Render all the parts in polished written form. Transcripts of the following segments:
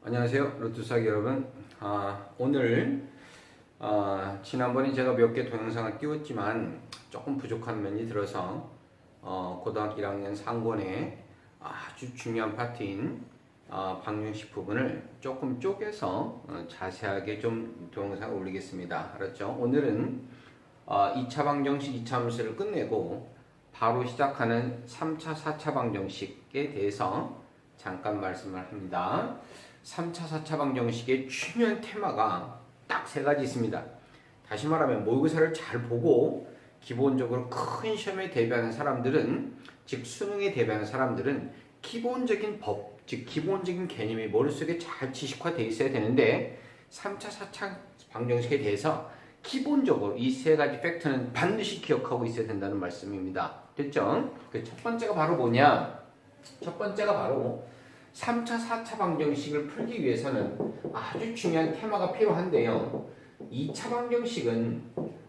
안녕하세요. 로투사기 여러분. 오늘 지난번에 제가 몇 개 동영상을 띄웠지만 조금 부족한 면이 들어서 고등학교 1학년 상권의 아주 중요한 파트인 방정식 부분을 조금 쪼개서 자세하게 좀 동영상을 올리겠습니다. 알았죠? 오늘은 2차 방정식 2차 함수를 끝내고 바로 시작하는 3차 4차 방정식에 대해서 잠깐 말씀을 합니다. 3차 4차 방정식의 중요한 테마가 딱 세 가지 있습니다. 다시 말하면 모의고사를 잘 보고 기본적으로 큰 시험에 대비하는 사람들은, 즉 수능에 대비하는 사람들은 기본적인 법, 즉 기본적인 개념이 머릿속에 잘 지식화되어 있어야 되는데 3차 4차 방정식에 대해서 기본적으로 이 세 가지 팩트는 반드시 기억하고 있어야 된다는 말씀입니다. 됐죠? 그 첫 번째가 바로 뭐냐? 첫 번째가 바로 3차, 4차 방정식을 풀기 위해서는 아주 중요한 테마가 필요한데요. 2차 방정식은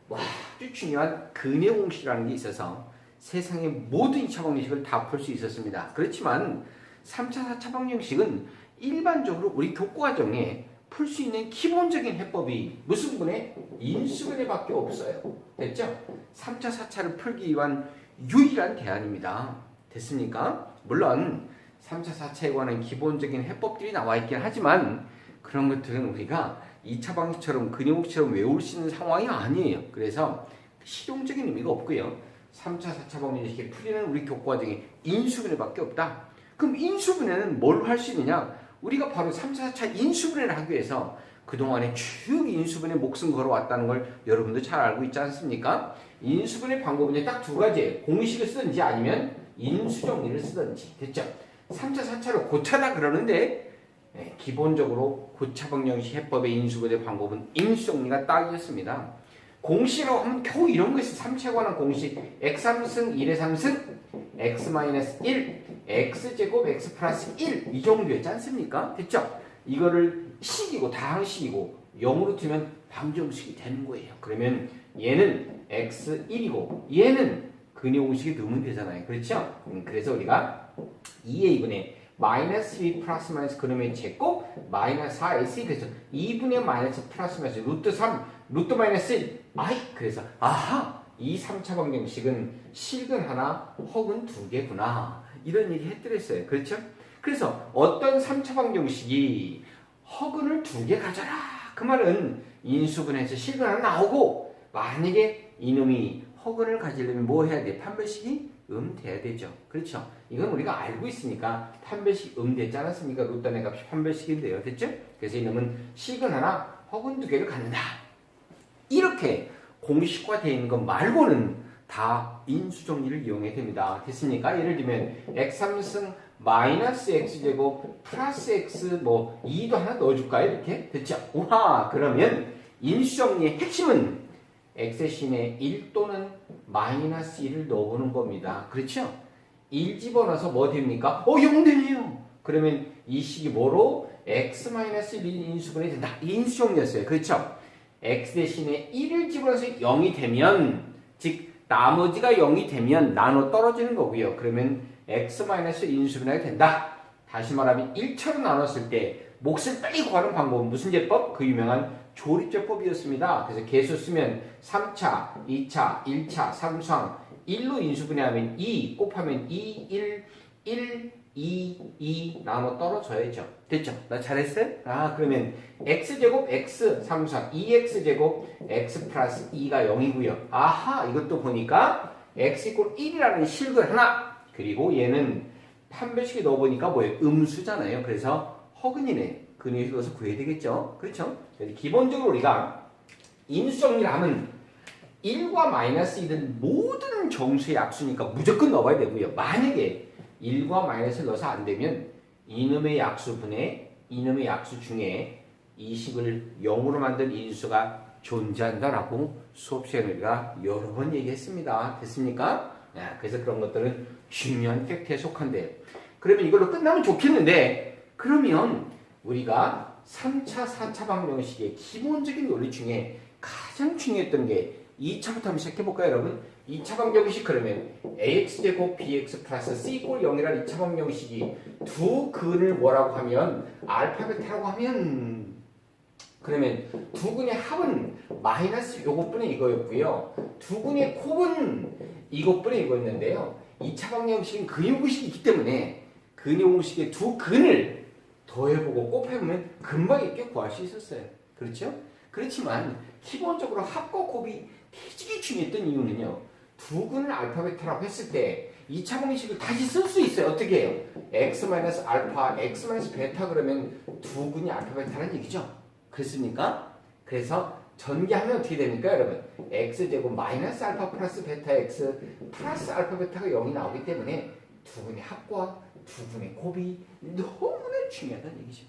아주 중요한 근의 공식이라는 게 있어서 세상의 모든 2차 방정식을 다 풀 수 있었습니다. 그렇지만 3차, 4차 방정식은 일반적으로 우리 교과정에 풀 수 있는 기본적인 해법이 무슨 분해? 인수분해 밖에 없어요. 됐죠? 3차, 4차를 풀기 위한 유일한 대안입니다. 됐습니까? 물론 3차, 4차에 관한 기본적인 해법들이 나와 있긴 하지만 그런 것들은 우리가 2차 방식처럼 근육처럼 외울 수 있는 상황이 아니에요. 그래서 실용적인 의미가 없고요. 3차, 4차 방정식의 풀이는 우리 교과정에 인수분해밖에 없다. 그럼 인수분해는 뭘 할 수 있느냐? 우리가 바로 3차, 4차 인수분해를 하기 위해서 그동안에 쭉 인수분해 목숨 걸어왔다는 걸 여러분도 잘 알고 있지 않습니까? 인수분해 방법은 딱 두 가지. 공식을 쓰든지 아니면 인수정리를 쓰든지. 됐죠? 3차, 4차를 고차다 그러는데 기본적으로 고차 방정식 해법의 인수분해 방법은 인수정리가 딱이었습니다. 공식이라고 하면 겨우 이런 거 있어요. 3차에 관한 공식. x3승 1의 3승 x-1 x제곱 x 플러스 1 이 정도였지 않습니까? 됐죠? 이거를 식이고 다항식이고 0으로 두면 방정식이 되는 거예요. 그러면 얘는 x1이고 얘는 근의 공식이 넣으면 되잖아요. 그렇죠? 그래서 우리가 2의 2분의 마이너스 2 플러스 마이너스 그놈의 제곱 마이너스 4s 그래서 2분의 마이너스 플러스 마이너스 루트 3 루트 마이너스 1 그래서 이 3차 방정식은 실근 하나 혹은 두 개구나 이런 얘기 해드렸어요. 그렇죠? 그래서 어떤 3차 방정식이 허근을 두 개 가져라 그 말은 인수분해에서 실근 하나 나오고 만약에 이놈이 허근을 가지려면 뭐 해야 돼? 판별식이 돼야 되죠. 그렇죠? 이건 우리가 알고 있으니까 판별식 됐지 않았습니까? 루트의 값이 판별식인데요. 됐죠? 그래서 이놈은 실근 하나 허근 두 개를 갖는다. 이렇게 공식화되어 있는 것 말고는 다 인수정리를 이용해야 됩니다. 됐습니까? 예를 들면 x3승 마이너스 x제곱 플러스 x 2도 하나 넣어줄까요? 이렇게? 됐죠? 우와! 그러면 인수정리의 핵심은 x신에 1 또는 마이너스 1을 넣어보는 겁니다. 그렇죠? 1 집어넣어서 뭐 됩니까? 0 되네요. 그러면 이 식이 뭐로? x-1 인수분해 된다. 인수정리였어요. 그렇죠? x 대신에 1을 집어넣어서 0이 되면 즉 나머지가 0이 되면 나눠 떨어지는 거고요. 그러면 x-인수분해가 된다. 다시 말하면 1차로 나눴을 때 몫을 빨리 구하는 방법은 무슨 제법? 그 유명한 조립제법이었습니다. 그래서 계수 쓰면 3차, 2차, 1차, 3상 1로 인수분해하면 2 곱하면 2, 1, 2 나눠 떨어져야죠. 됐죠? 나 잘했어요? 그러면 x제곱 x 3상 2x제곱 x 플러스 2가 0이고요. 이것도 보니까 x 이꼴 1이라는 실근 하나 그리고 얘는 판별식에 넣어보니까 뭐예요? 음수잖아요. 그래서 허근이네. 근위에서 넣어서 구해야 되겠죠? 그렇죠? 기본적으로 우리가 인수정리를 하면 1과 마이너스 1은 모든 정수의 약수니까 무조건 넣어야 되고요. 만약에 1과 마이너스를 넣어서 안 되면 이놈의 약수분의 이놈의 약수 중에 이 식을 0으로 만든 인수가 존재한다라고 수업 시간에 우리가 여러 번 얘기했습니다. 됐습니까? 그래서 그런 것들은 중요한 팩트에 속한데요. 그러면 이걸로 끝나면 좋겠는데 그러면 우리가 3차, 4차 방정식의 기본적인 논리 중에 가장 중요했던 게 2차부터 한번 시작해볼까요, 여러분? 2차 방정식 그러면 ax제곱 bx 플러스 c 꼴 0이라는 2차 방정식이 두 근을 뭐라고 하면 알파 베타라고 하면 그러면 두 근의 합은 마이너스 요것분의 이거였고요. 두 근의 곱은 이것분의 이거였는데요. 2차 방정식은 근요공식이기 때문에 근요공식의 두 근을 더해보고 곱해보면 금방 이렇게 구할 수 있었어요. 그렇죠? 그렇지만 기본적으로 합과 곱이 되게 중요했던 이유는요. 두 근을 알파 베타라고 했을 때 2차 방정식을 다시 쓸 수 있어요. 어떻게 해요? x-알파, x-베타 그러면 두 근이 알파 베타라는 얘기죠. 그렇습니까? 그래서 전개하면 어떻게 됩니까, 여러분? x제곱 마이너스 알파 플러스 베타 x 플러스 알파 베타가 0이 나오기 때문에 두 분의 합과 두 분의 곱이 너무나 중요하다는 얘기죠.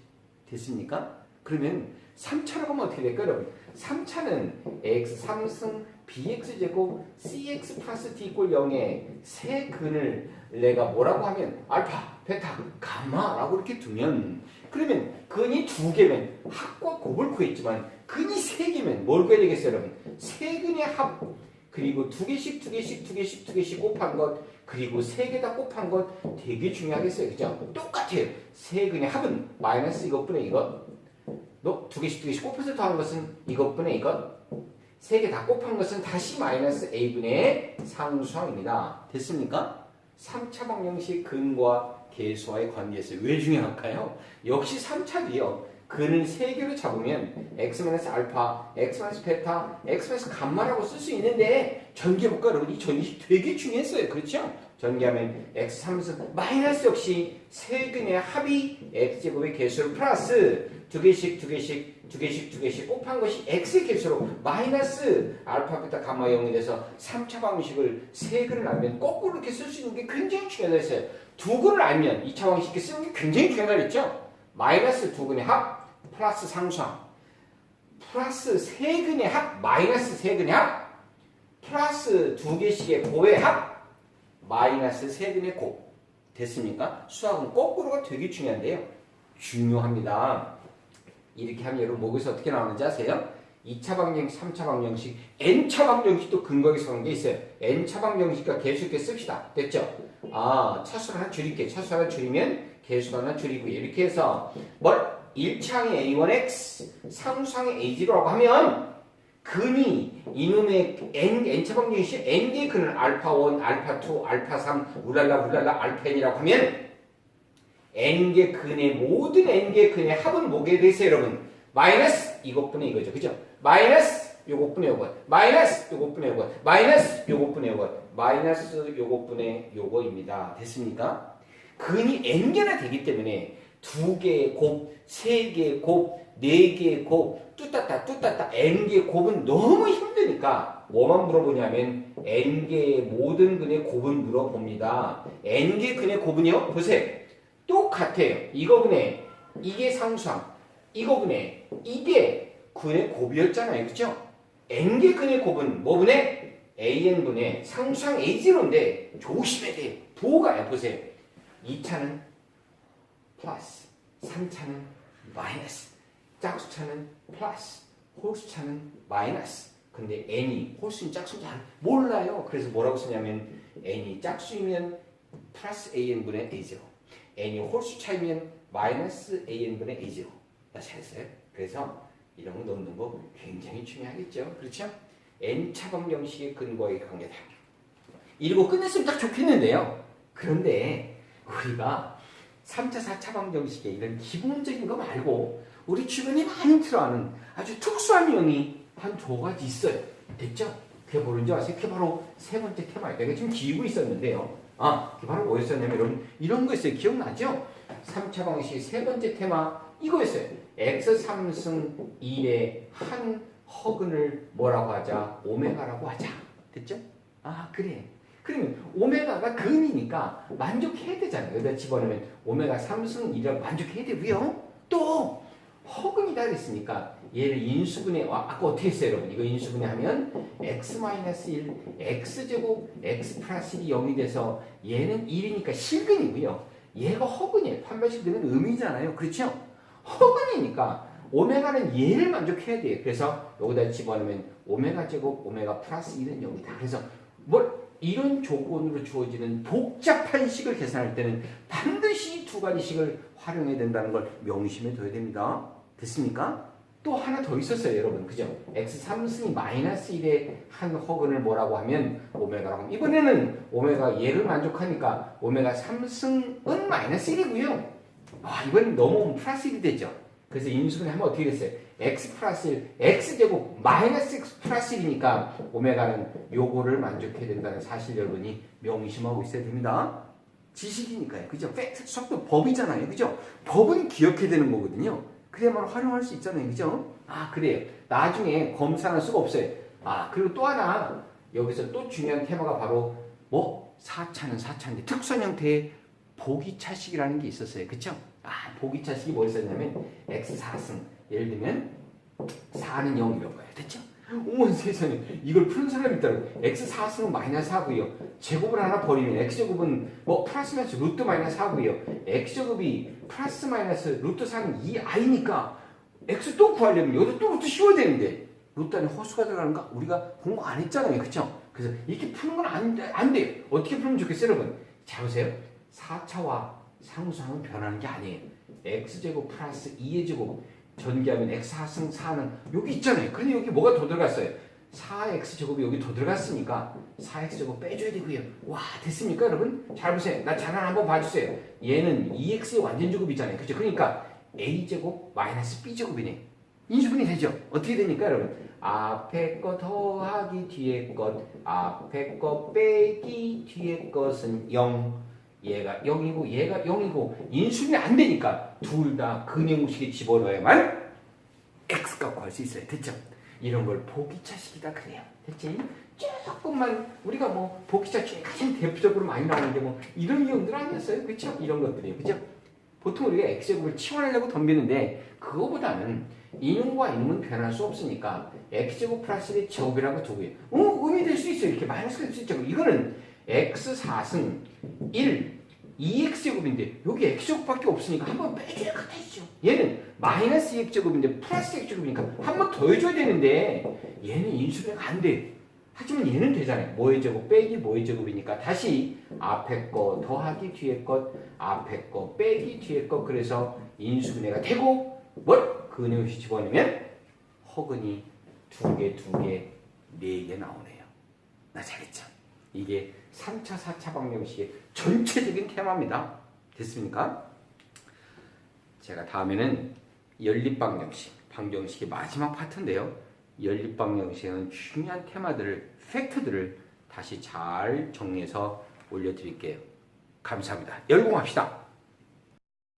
됐습니까? 그러면 3차로 가면 어떻게 될까요, 여러분? 3차는 x 3승 bx제곱 cx 플러스 d 꼴 0의 세 근을 내가 뭐라고 하면 알파, 베타, 감마라고 이렇게 두면 그러면 근이 두 개면 합과 곱을 구했지만 근이 세 개면 뭘 구해야 되겠어요, 여러분? 세 근의 합 그리고 두 개씩 곱한 것 그리고 세 개 다 곱한 것 되게 중요하겠어요, 그죠? 똑같아요. 세 근의 합은 마이너스 이것분의 이것 두 개씩 곱해서 더한 것은 이것분의 이것 세 개 다 곱한 것은 다시 마이너스 a분의 상수항입니다. 됐습니까? 3차 방정식 근과 계수와의 관계에서 왜 중요할까요? 역시 3차도요. 근을 3개로 잡으면 x-알파, x-베타, x-감마라고 쓸 수 있는데 전개해볼까? 여러분 이 전개식 되게 중요했어요. 그렇죠? 전개하면 x 3승 마이너스 역시 세근의 합이 x제곱의 개수를 플러스 두 개씩 곱한 것이 x의 개수로 마이너스 알파, 베타, 감마 0이 돼서 3차 방정식을 세 근을 알면 거꾸로 이렇게 쓸 수 있는 게 굉장히 중요하다 했어요. 두 근을 알면 2차 방정식 쓰는 게 굉장히 중요하다 했죠? 마이너스 두 근의 합 플러스 상수항 플러스 세 근의 합 마이너스 세 근의 합 플러스 두 개씩의 곱의 합 마이너스 세 근의 곱 됐습니까? 수학은 거꾸로가 되게 중요한데요. 중요합니다. 이렇게 하면 여러분 목에서 어떻게 나오는지 아세요? 2차 방정식, 3차 방정식, n차 방정식도 근거에서 온 게 있어요. n차 방정식과 개수 이렇게 씁시다. 됐죠? 차수를 하나 줄일게. 차수 하나 줄이면 개수 하나 줄이고요. 이렇게 해서 뭘? 1차항의 a1x, 상수항의 a0라고 하면 근이 이놈의 n차 방정식 n개의 근을 알파1, 알파2, 알파3, 울랄라 알파 n이라고 하면 n개 근의 모든 n개 근의 합은 뭐게 되세요, 여러분? 마이너스 이것분의 이거죠. 그죠? 마이너스 요것분의 요것, 마이너스 요것분의 요것, 마이너스 요것분의 요것, 마이너스 요것분의 요거입니다. 됐습니까? 근이 n개나 되기 때문에 두 개의 곱, 세 개의 곱, 네 개의 곱, 뚜따따 n개의 곱은 너무 힘드니까 뭐만 물어보냐면 n개의 모든 근의 곱은 물어봅니다. n개 근의 곱은요? 보세요. 똑같아요. 이거분의 이게 상수항, 이거분의 이게 근의 곱이었잖아요. 그죠? n개 근의 곱은 뭐분의 an분의 상수항 a0인데 조심해야 돼요. 부호가요. 보세요. 2차는 플러스, 3차는 마이너스, 짝수차는 플러스, 홀수차는 마이너스. 근데 n이 홀수인 짝수인 잘 몰라요. 그래서 뭐라고 쓰냐면 n이 짝수이면 플러스 an분의 a0, n이 홀수차이면 마이너스 an분의 a0. 잘했어요? 그래서 이런 거 넣는 거 굉장히 중요하겠죠. 그렇죠? n차 방정식의 근과의 관계다. 이러고 끝냈으면 딱 좋겠는데요. 그런데 우리가 3차, 4차 방정식의 이런 기본적인 거 말고 우리 주변에 많이 들어가는 아주 특수한 형이 한 두 가지 있어요. 됐죠? 그게 뭐인지 아세요? 그게 바로 세 번째 테마예요. 내가 지금 기고 있었는데요. 그게 바로 뭐였었냐면 여러분 이런 거였어요. 기억나죠? 3차 방정식의 세 번째 테마 이거였어요. x 3승 1의 한 허근을 뭐라고 하자? 오메가라고 하자. 됐죠? 그래. 그러면 오메가가 근이니까 만족해야 되잖아요. 여기다 집어넣으면 오메가 3승 1이라고 만족해야 되고요. 또 허근이다 그랬으니까 얘를 인수분해 아까 어떻게 했어요 여러분? 이거 인수분해 하면 x-1 x제곱 x 플러스 1이 0이 돼서 얘는 1이니까 실근이고요. 얘가 허근이에요. 판별식 되면 음이잖아요. 그렇죠? 허근이니까 오메가는 얘를 만족해야 돼요. 그래서 여기다 집어넣으면 오메가 제곱 오메가 플러스 1은 0이다. 그래서 이런 조건으로 주어지는 복잡한 식을 계산할 때는 반드시 두 가지 식을 활용해야 된다는 걸 명심해 둬야 됩니다. 됐습니까? 또 하나 더 있었어요, 여러분. 그죠? x 3승이 마이너스 1의 한 허근을 뭐라고 하면 오메가라고 하면, 이번에는 오메가 얘를 만족하니까 오메가 3승은 마이너스 1이고요. 이번엔 넘어오면 플러스 1이 되죠. 그래서 인수분해 하면 어떻게 됐어요? x 플러스 1, x제곱 마이너스 x 플러스 1이니까 오메가는 요거를 만족해야 된다는 사실 여러분이 명심하고 있어야 됩니다. 지식이니까요. 그죠? 팩트, 속도 법이잖아요. 그죠? 법은 기억해야 되는 거거든요. 그래야만 활용할 수 있잖아요. 그죠? 그래요. 나중에 검사할 수가 없어요. 그리고 또 하나, 여기서 또 중요한 테마가 바로 4차는 4차인데 특수한 형태의 보기차식이라는 게 있었어요. 그쵸? 보기차식이 뭐 있었냐면 x 4승, 예를 들면 4는 0 이런 거예요. 됐죠? 어머 세상에, 이걸 푸는 사람이 있다고. x 4승은 마이너스 4고요. 제곱을 하나 버리면 x제곱은 플러스 마이너스 루트 마이너스 4고요. x제곱이 플러스 마이너스 루트 4는 2i니까 x 또 구하려면 여기서 또 루트 씌워야 되는데 루트 안에 허수가 들어가는 거 우리가 공부 안 했잖아요. 그쵸? 그래서 이렇게 푸는 건 안 돼요. 어떻게 풀면 좋겠어요, 여러분? 자, 보세요. 4차와 상수항은 변하는 게 아니에요. x제곱 플러스 2의 제곱 전개하면 x 4승 4는 여기 있잖아요. 근데 여기 뭐가 더 들어갔어요? 4x제곱이 여기 더 들어갔으니까 4x제곱 빼줘야 되고요. 됐습니까, 여러분? 잘 보세요. 나 장난 한번 봐주세요. 얘는 2x의 완전 제곱이잖아요. 그죠? 그러니까 a제곱 마이너스 b제곱이네. 인수분이 되죠? 어떻게 되니까, 여러분? 앞에 거 더하기 뒤에 것, 앞에 거 빼기 뒤에 것은 0. 얘가 0이고 얘가 0이고 인수분이 안 되니까 둘 다 근형식에 집어넣어야만 x값 구할 수 있어요. 됐죠? 이런 걸 보기차식이다 그래요. 됐지? 조금만 우리가 보기차 중에 가장 대표적으로 많이 나오는 게 이런 이용들 아니었어요? 그렇죠? 이런 것들이에요. 그렇죠? 보통 우리가 x제곱을 치환하려고 덤비는데 그거보다는 이놈과 이놈은 변할 수 없으니까 x제곱 플러스 1의 제곱이라고 두고요. 의미 될 수 있어요. 이렇게 마이너스가 될 수 있죠. 이거는 x 4승 1 2x제곱인데 여기 x제곱밖에 없으니까 한 번 빼줘야 같아지죠. 얘는 마이너스 2x제곱인데 플러스 x제곱이니까 한 번 더 해줘야 되는데 얘는 인수분해가 안 돼. 하지만 얘는 되잖아요. 뭐의 제곱 빼기 뭐의 제곱이니까 다시 앞에 거 더하기 뒤에 것, 앞에 거 빼기 뒤에 것, 그래서 인수분해가 되고 근형식 집어넣으면 허근이 2개, 2개, 4개 나오네요. 나 잘했죠? 이게 3차, 4차 방정식의 전체적인 테마입니다. 됐습니까? 제가 다음에는 연립방정식, 방정식의 마지막 파트인데요. 연립방정식은 중요한 테마들을, 팩트들을 다시 잘 정리해서 올려드릴게요. 감사합니다. 열공합시다.